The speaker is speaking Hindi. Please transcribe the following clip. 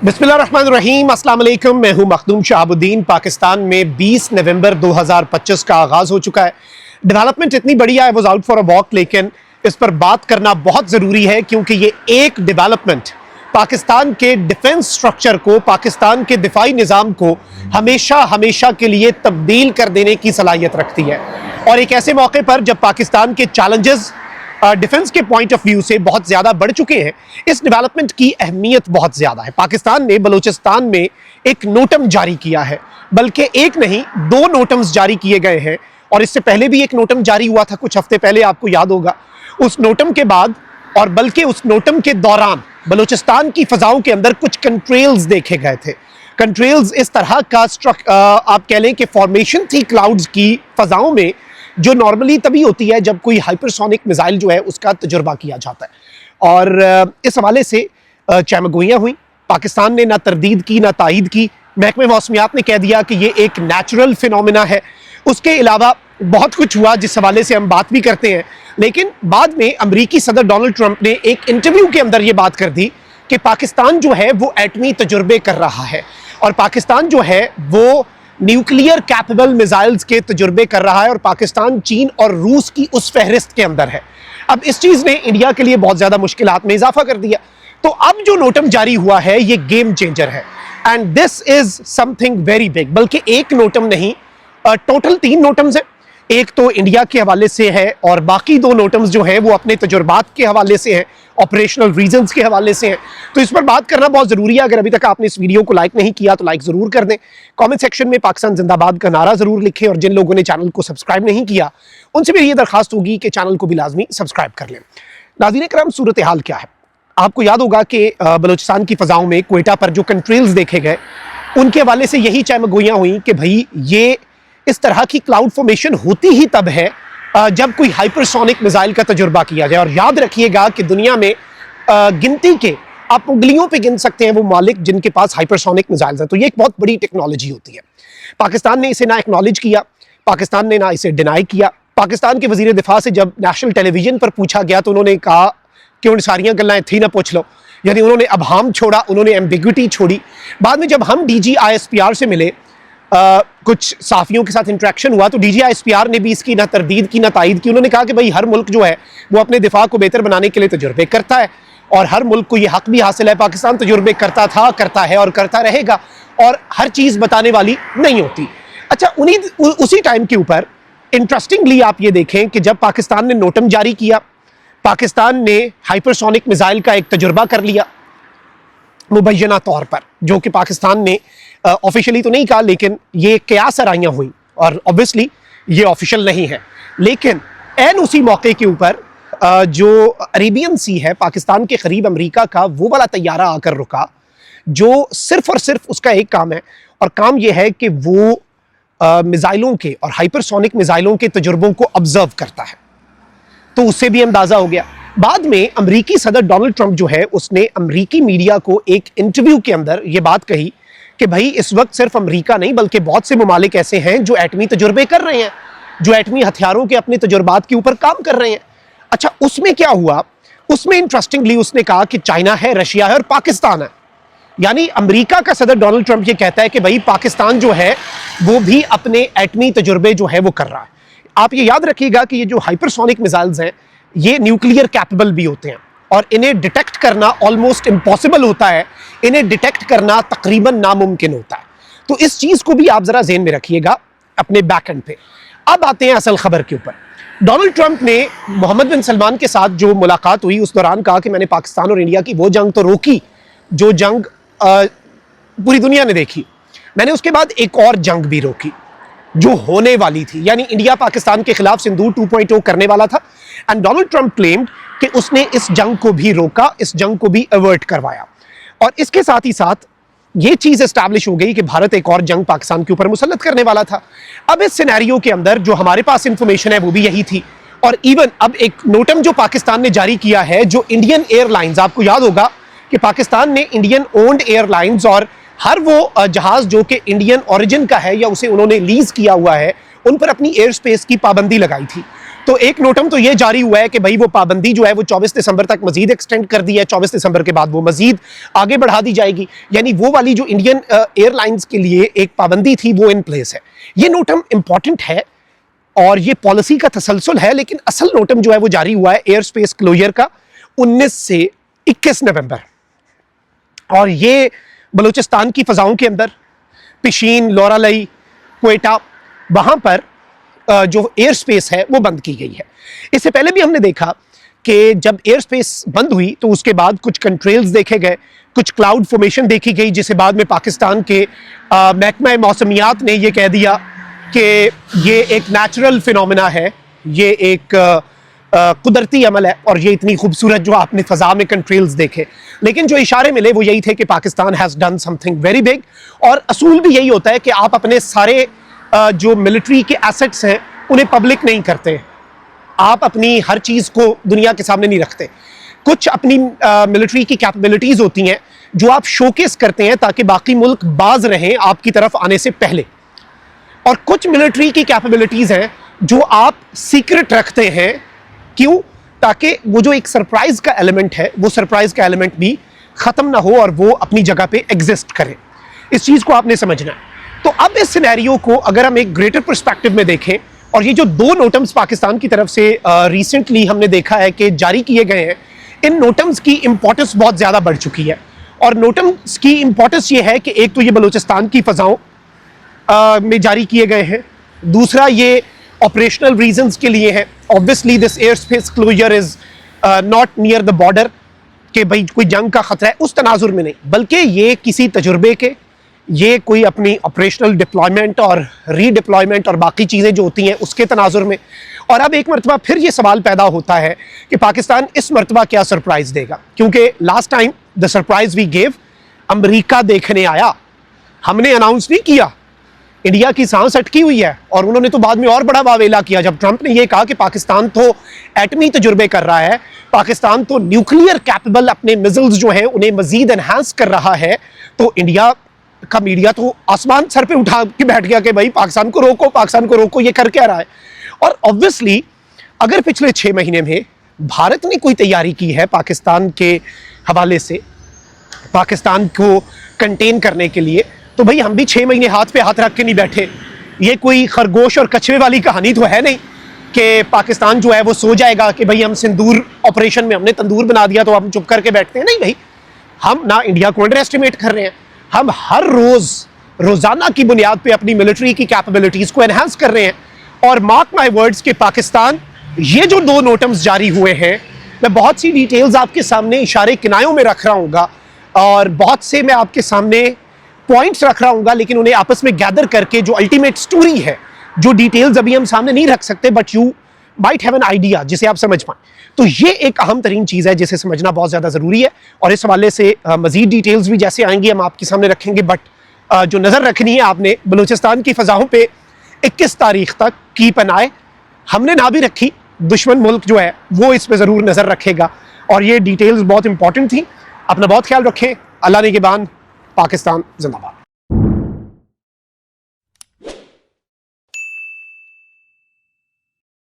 बिस्मिल्लाहिर्रहमानिर्रहीम, अस्सलाम वालेकुम। मैं हूं मखदूम शहाबुद्दीन। पाकिस्तान में 20 नवंबर 2025 का आगाज़ हो चुका है। डेवलपमेंट इतनी बढ़िया है, was out for a walk, लेकिन इस पर बात करना बहुत ज़रूरी है क्योंकि ये एक डेवलपमेंट पाकिस्तान के डिफेंस स्ट्रक्चर को, पाकिस्तान के दिफाई निज़ाम को हमेशा के लिए तब्दील कर देने की सलाहियत रखती है। और एक ऐसे मौके पर जब पाकिस्तान के चैलेंजेस डिफेंस के पॉइंट ऑफ व्यू से बहुत ज़्यादा बढ़ चुके हैं, इस डेवलपमेंट की अहमियत बहुत ज़्यादा है। पाकिस्तान ने बलूचिस्तान में एक नोटम जारी किया है, बल्कि एक नहीं 2 नोटम्स जारी किए गए हैं। और इससे पहले भी एक नोटम जारी हुआ था कुछ हफ्ते पहले, आपको याद होगा। उस नोटम के बाद और बल्कि उस नोटम के दौरान बलूचिस्तान की फ़ज़ाओं के अंदर कुछ कंट्रेल्स देखे गए थे। कंट्रेल्स इस तरह का आप कह लें कि फॉर्मेशन थी क्लाउड्स की फ़ज़ाओं में, जो नॉर्मली तभी होती है जब कोई हाइपरसोनिक मिसाइल जो है उसका तजुर्बा किया जाता है। और इस हवाले से चहमगोइयाँ हुई। पाकिस्तान ने ना तरदीद की ना तायीद की। महकमे मौसमियात ने कह दिया कि ये एक नेचुरल फिनोमिना है। उसके अलावा बहुत कुछ हुआ जिस हवाले से हम बात भी करते हैं। लेकिन बाद में अमरीकी सदर डोनाल्ड ट्रंप ने एक इंटरव्यू के अंदर ये बात कर दी कि पाकिस्तान जो है वो एटमी तजुर्बे कर रहा है, और पाकिस्तान जो है वो न्यूक्लियर कैपेबल मिसाइल्स के तजुर्बे कर रहा है, और पाकिस्तान चीन और रूस की उस फहरिस्त के अंदर है। अब इस चीज़ ने इंडिया के लिए बहुत ज़्यादा मुश्किलात में इजाफा कर दिया। तो अब जो नोटम जारी हुआ है ये गेम चेंजर है, and this is something very big. बल्कि एक नोटम नहीं, टोटल 3 नोटम्स हैं। एक तो इंडिया के हवाले से है और बाकी 2 नोटम्स जो हैं वो अपने तजुर्बात के हवाले से हैं, ऑपरेशनल रीजंस के हवाले से हैं। तो इस पर बात करना बहुत ज़रूरी है। अगर अभी तक आपने इस वीडियो को लाइक नहीं किया तो लाइक ज़रूर कर दें। कमेंट सेक्शन में पाकिस्तान जिंदाबाद का नारा ज़रूर लिखें, और जिन लोगों ने चैनल को सब्सक्राइब नहीं किया उनसे भी ये दरख्वास्त होगी कि चैनल को भी लाजमी सब्सक्राइब कर लें। नाज़रीन करम, सूरत हाल क्या है? आपको याद होगा कि बलूचिस्तान की फ़ज़ाओं में क्वेटा पर जो कंट्रेल्स देखे गए, उनके हवाले से यही चहमगोइयाँ हुई कि भाई ये इस तरह की क्लाउड फॉर्मेशन होती ही तब है जब कोई हाइपरसोनिक मिसाइल का तजुर्बा किया जाए। और याद रखिएगा कि दुनिया में गिनती के आप उंगलियों पे गिन सकते हैं वो मालिक जिनके पास हाइपरसोनिक मिसाइल्स हैं। तो ये एक बहुत बड़ी टेक्नोलॉजी होती है। पाकिस्तान ने इसे ना एक्नॉलेज किया, पाकिस्तान ने ना इसे डिनाई किया। पाकिस्तान के वजीर दिफा से जब नेशनल टेलीविजन पर पूछा गया तो उन्होंने कहा कि उन सारियाँ गल्लां थी ना पूछ लो, यानी उन्होंने अबहाम छोड़ा, उन्होंने एम्बिग्विटी छोड़ी। बाद में जब हम DG ISPR से मिले, कुछ साफियों के साथ इंटरेक्शन हुआ, तो DG ISPR ने भी इसकी ना तरदीद की ना तायीद की। उन्होंने कहा कि भाई हर मुल्क जो है वो अपने दिफा को बेहतर बनाने के लिए तजुर्बे करता है, और हर मुल्क को ये हक भी हासिल है। पाकिस्तान तजुर्बे करता था, करता है और करता रहेगा, और हर चीज़ बताने वाली नहीं होती। अच्छा, उसी टाइम के ऊपर इंटरेस्टिंगली आप ये देखें कि जब पाकिस्तान ने नोटम जारी किया, पाकिस्तान ने हाइपरसोनिक मिसाइल का एक तजुर्बा कर लिया मुबैना तौर पर, जो कि पाकिस्तान ने ऑफिशियली तो नहीं कहा, लेकिन ये कयास आराइयाँ हुई, और ऑब्वियसली ये ऑफिशियल नहीं है। लेकिन एन उसी मौके के ऊपर जो अरेबियन सी है पाकिस्तान के करीब, अमेरिका का वो वाला तैयारा आकर रुका, जो सिर्फ और सिर्फ उसका एक काम है, और काम ये है कि वो मिसाइलों के और हाइपरसोनिक मिसाइलों के तजुर्बों को ऑब्जर्व करता है। तो उससे भी अंदाज़ा हो गया। बाद में अमरीकी सदर डोनाल्ड ट्रंप जो है उसने अमरीकी मीडिया को एक इंटरव्यू के अंदर ये बात कही कि भाई इस वक्त सिर्फ अमरीका नहीं बल्कि बहुत से ममालिक ऐसे हैं जो एटमी तजुर्बे कर रहे हैं, जो एटमी हथियारों के अपने तजुर्बात के ऊपर काम कर रहे हैं। अच्छा, उसमें क्या हुआ? उसमें इंटरेस्टिंगली उसने कहा कि चाइना है, रशिया है और पाकिस्तान है। यानी अमरीका का सदर डोनाल्ड ट्रंप ये कहता है कि भाई पाकिस्तान जो है वो भी अपने एटमी तजुर्बे जो है वो कर रहा है। आप ये याद रखिएगा कि ये जो हाइपरसोनिक मिसाइल्स हैं ये न्यूक्लियर कैपेबल भी होते हैं, और इन्हें डिटेक्ट करना ऑलमोस्ट इम्पॉसिबल होता है, इन्हें डिटेक्ट करना तकरीबन नामुमकिन होता है। तो इस चीज़ को भी आप ज़रा ज़हन में रखिएगा अपने बैक एंड पे। अब आते हैं असल खबर के ऊपर। डोनाल्ड ट्रंप ने मोहम्मद बिन सलमान के साथ जो मुलाकात हुई उस दौरान कहा कि मैंने पाकिस्तान और इंडिया की वो जंग तो रोकी जो जंग पूरी दुनिया ने देखी, मैंने उसके बाद एक और जंग भी रोकी जो होने वाली थी, यानी इंडिया पाकिस्तान के खिलाफ सिंदूर 2.0 करने वाला था। एंड डोनाल्ड ट्रंप क्लेम्ड कि उसने इस जंग को भी रोका, इस जंग को भी अवर्ट करवाया, और इसके साथ ही साथ ये चीज़ एस्टैब्लिश हो गई कि भारत एक और जंग पाकिस्तान के ऊपर मुसल्लत करने वाला था। अब इस सिनेरियो के अंदर जो हमारे पास इंफॉर्मेशन है वो भी यही थी, और इवन अब एक नोटम जो पाकिस्तान ने जारी किया है, जो इंडियन एयरलाइंस, आपको याद होगा कि पाकिस्तान ने इंडियन ओन्ड एयरलाइंस और हर वो जहाज जो कि इंडियन ओरिजिन का है या उसे उन्होंने लीज किया हुआ है, उन पर अपनी एयर स्पेस की पाबंदी लगाई थी। तो एक नोटम तो ये जारी हुआ है कि भाई वो पाबंदी जो है वो 24 दिसंबर तक मजीद एक्सटेंड कर दी है, 24 दिसंबर के बाद वो मजीद आगे बढ़ा दी जाएगी, यानी वो वाली जो इंडियन एयरलाइंस के लिए एक पाबंदी थी वो इन प्लेस है। ये नोटम इंपॉर्टेंट है और ये पॉलिसी का तसलसल है, लेकिन असल नोटम जो है वो जारी हुआ है एयर स्पेस क्लोजर का 19 से 21 नवंबर, और ये बलूचिस्तान की फ़ज़ाओं के अंदर पिशीन, लोरालई, क्वेटा, वहाँ पर जो एयर स्पेस है वो बंद की गई है। इससे पहले भी हमने देखा कि जब एयर स्पेस बंद हुई तो उसके बाद कुछ कंट्रेल्स देखे गए, कुछ क्लाउड फॉर्मेशन देखी गई, जिसे बाद में पाकिस्तान के महकमा मौसमियात ने ये कह दिया कि ये एक नेचुरल फिनोमेना है, ये एक कुदरती अमल है और ये इतनी खूबसूरत जो आपने फ़ज़ा में कंट्रेल्स देखे। लेकिन जो इशारे मिले वो यही थे कि Pakistan has done something very big, और असूल भी यही होता है कि आप अपने सारे जो मिलिट्री के एसेट्स हैं उन्हें पब्लिक नहीं करते, आप अपनी हर चीज़ को दुनिया के सामने नहीं रखते। कुछ अपनी मिलिट्री की कैपेबिलिटीज़ होती हैं जो आप शोकेस करते हैं ताकि बाकी मुल्क बाज रहें आपकी तरफ आने से पहले, और कुछ मिलिट्री की कैपेबिलिटीज़ हैं जो आप सीक्रेट रखते हैं। क्यों? ताकि वो जो एक सरप्राइज़ का एलिमेंट है वो सरप्राइज़ का एलिमेंट भी ख़त्म ना हो और वो अपनी जगह पे एग्जिस्ट करे। इस चीज़ को आपने समझना है। तो अब इस सिनेरियो को अगर हम एक ग्रेटर पर्सपेक्टिव में देखें, और ये जो 2 नोटम्स पाकिस्तान की तरफ से रिसेंटली हमने देखा है कि जारी किए गए हैं, इन नोटम्स की इंपॉर्टेंस बहुत ज़्यादा बढ़ चुकी है। और नोटम्स की इंपॉर्टेंस ये है कि एक तो ये बलूचिस्तान की फ़ज़ाओं में जारी किए गए हैं, दूसरा ये ऑपरेशनल रीजंस के लिए है। Obviously this air space closure is not near the border कि भाई कोई जंग का ख़तरा है, उस तनाजुर में नहीं, बल्कि ये किसी तजुर्बे के, ये कोई अपनी ऑपरेशनल डिप्लॉयमेंट और रीडिप्लॉयमेंट और बाकी चीज़ें जो होती हैं उसके तनाजुर में। और अब एक मरतबा फिर ये सवाल पैदा होता है कि पाकिस्तान इस मरतबा क्या सरप्राइज़ देगा, क्योंकि last time the surprise we gave America देखने आया, हमने अनाउंस नहीं किया, इंडिया की सांस अटकी हुई है। और उन्होंने तो बाद में और बड़ा वावेला किया जब ट्रंप ने यह कहा कि पाकिस्तान तो एटमी तजुर्बे कर रहा है, पाकिस्तान तो न्यूक्लियर कैपेबल अपने मिसाइल्स जो हैं उन्हें मजीद एनहांस कर रहा है। तो इंडिया का मीडिया तो आसमान सर पे उठा के बैठ गया कि भाई पाकिस्तान को रोको, पाकिस्तान को रोको, ये कर क्या रहा है। और ऑब्वियसली अगर पिछले 6 महीने में भारत ने कोई तैयारी की है पाकिस्तान के हवाले से, पाकिस्तान को कंटेन करने के लिए, तो भाई हम भी 6 महीने हाथ पे हाथ रख के नहीं बैठे। ये कोई खरगोश और कछुए वाली कहानी तो है नहीं कि पाकिस्तान जो है वो सो जाएगा कि भाई हम सिंदूर ऑपरेशन में हमने तंदूर बना दिया तो हम चुप करके बैठते हैं। नहीं भाई, हम ना इंडिया को अंडर एस्टिमेट कर रहे हैं, हम हर रोज़ाना की बुनियाद पे अपनी मिलिट्री की कैपेबिलिटीज़ को एनहांस कर रहे हैं। और मार्क माय वर्ड्स के पाकिस्तान, ये जो 2 नोटम्स जारी हुए हैं, मैं बहुत सी डिटेल्स आपके सामने इशारे किनायों में रख रहा हूँगा और बहुत से मैं आपके सामने पॉइंट्स रख रहा हूँगा, लेकिन उन्हें आपस में गैदर करके जो अल्टीमेट स्टोरी है, जो डिटेल्स अभी हम सामने नहीं रख सकते, but you might have an idea जिसे आप समझ पाएं। तो ये एक अहम तरीन चीज़ है जिसे समझना बहुत ज़्यादा ज़रूरी है। और इस हवाले से मज़ीद डिटेल्स भी जैसे आएंगी हम आपके सामने रखेंगे, बट जो नज़र रखनी है आपने बलूचिस्तान की फ़ज़ाओं पे 21 तारीख तक कीप एन आई, हमने ना भी रखी, दुश्मन मुल्क जो है वो इस पर ज़रूर नज़र रखेगा। और ये डिटेल्स बहुत इंपॉर्टेंट थी। अपना बहुत ख्याल रखें। अल्लाह निगहबान। पाकिस्तान जिंदाबाद।